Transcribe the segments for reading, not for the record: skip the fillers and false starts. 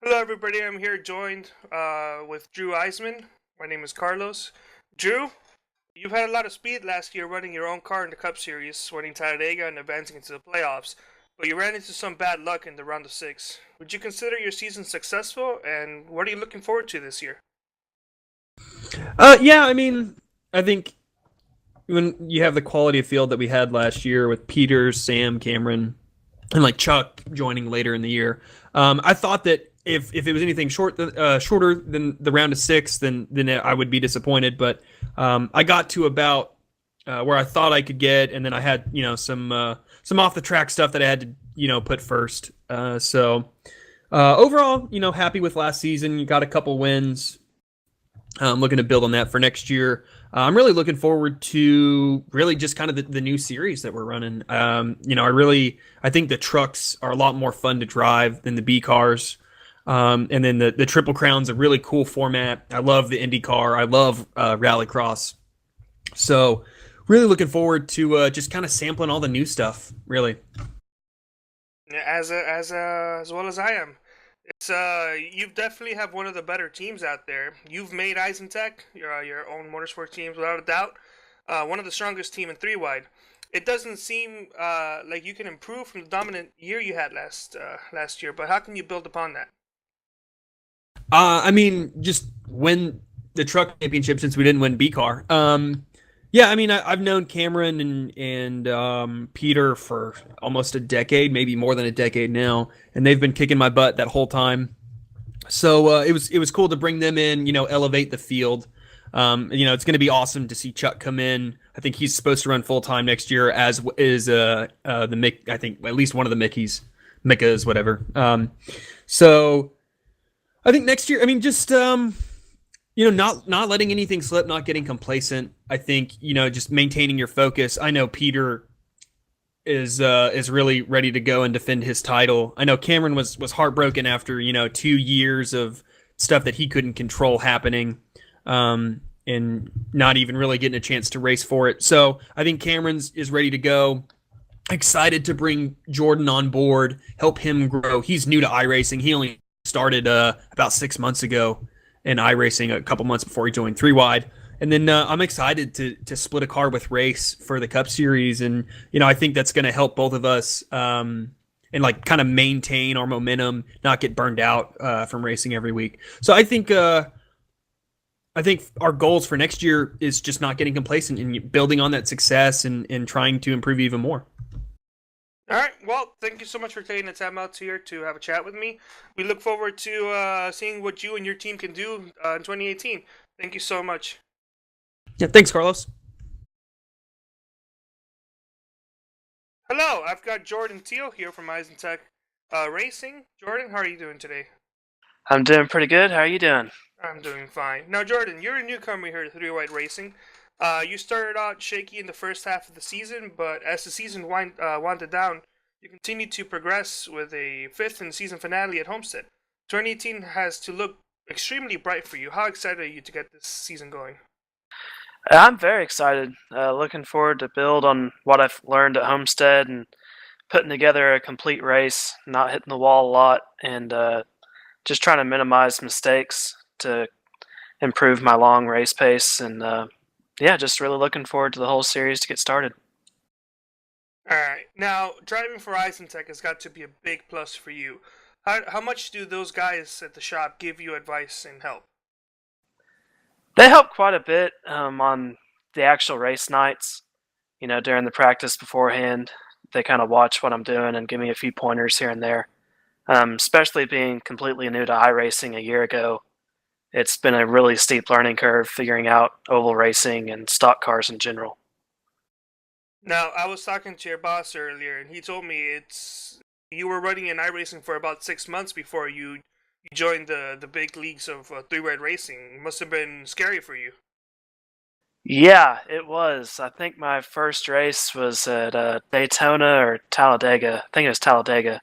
Hello, everybody. I'm here joined with Drew Eisenmann. My name is Carlos. Drew, you've had a lot of speed last year running your own car in the Cup Series, winning Talladega and advancing into the playoffs, but you ran into some bad luck in the round of six. Would you consider your season successful, and what are you looking forward to this year? Yeah, I mean, I think when you have the quality of field that we had last year with Peters, Sam, Cameron, and like Chuck joining later in the year, I thought that if it was anything shorter than the round of six, then I would be disappointed. But I got to about where I thought I could get, and then I had some off the track stuff that I had to put first. Overall, happy with last season. You got a couple wins. I'm looking to build on that for next year. I'm really looking forward to really just kind of the new series that we're running. I think the trucks are a lot more fun to drive than the B cars. And then the Triple Crown's a really cool format. I love the Indy car. I love Rallycross. So really looking forward to just kind of sampling all the new stuff. Really. Yeah, as well as I am. It's you definitely have one of the better teams out there. You've made Eisentech, your own motorsport teams without a doubt. One of the strongest team in three wide. It doesn't seem like you can improve from the dominant year you had last year, but how can you build upon that? I mean, just win the truck championship since we didn't win B car. Yeah, I mean, I've known Cameron and Peter for almost a decade, maybe more than a decade now, and they've been kicking my butt that whole time. So it was cool to bring them in, elevate the field. It's going to be awesome to see Chuck come in. I think he's supposed to run full time next year, as is the Mick. I think at least one of the Mickas, whatever. So I think next year, I mean, just not letting anything slip, not getting complacent. I think just maintaining your focus. I know Peter is really ready to go and defend his title. I know Cameron was heartbroken after 2 years of stuff that he couldn't control happening, and not even really getting a chance to race for it. So I think Cameron's is ready to go. Excited to bring Jordan on board, help him grow. He's new to iRacing. He only started about 6 months ago in iRacing, a couple months before he joined three wide. And then I'm excited to split a car with Race for the Cup Series, and I think that's going to help both of us and like kind of maintain our momentum, not get burned out from racing every week. So I think our goals for next year is just not getting complacent and building on that success and trying to improve even more. All right. Well, thank you so much for taking the time out here to have a chat with me. We look forward to seeing what you and your team can do in 2018. Thank you so much. Yeah, thanks, Carlos. Hello, I've got Jordan Teel here from Eisenmann Racing. Jordan, how are you doing today? I'm doing pretty good. How are you doing? I'm doing fine. Now, Jordan, you're a newcomer here to Three White Racing. You started out shaky in the first half of the season, but as the season winded down, you continued to progress with a fifth and season finale at Homestead. 2018 has to look extremely bright for you. How excited are you to get this season going? I'm very excited. Looking forward to build on what I've learned at Homestead and putting together a complete race, not hitting the wall a lot, and just trying to minimize mistakes to improve my long race pace. And yeah, just really looking forward to the whole series to get started. All right. Now, driving for Isentech has got to be a big plus for you. How much do those guys at the shop give you advice and help? They help quite a bit on the actual race nights. During the practice beforehand, they kind of watch what I'm doing and give me a few pointers here and there. Especially being completely new to iRacing a year ago, it's been a really steep learning curve figuring out oval racing and stock cars in general. Now, I was talking to your boss earlier, and he told me it's you were running in iRacing for about 6 months before you joined the big leagues of three red racing. It must have been scary for you. Yeah, it was. I think my first race was at Daytona or Talladega. I think it was Talladega.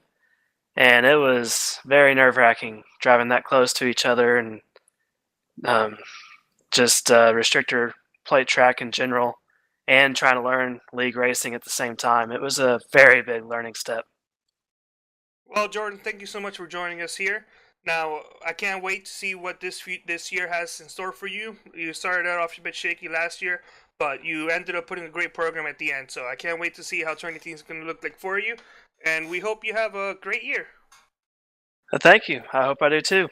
And it was very nerve-wracking driving that close to each other and um, just restrictor plate track in general and trying to learn league racing at the same time. It was a very big learning step. Well, Jordan, thank you so much for joining us here. Now, I can't wait to see what this year has in store for you. You started out off a bit shaky last year, but you ended up putting a great program at the end. So I can't wait to see how 2018 is going to look like for you. And we hope you have a great year. Thank you. I hope I do too.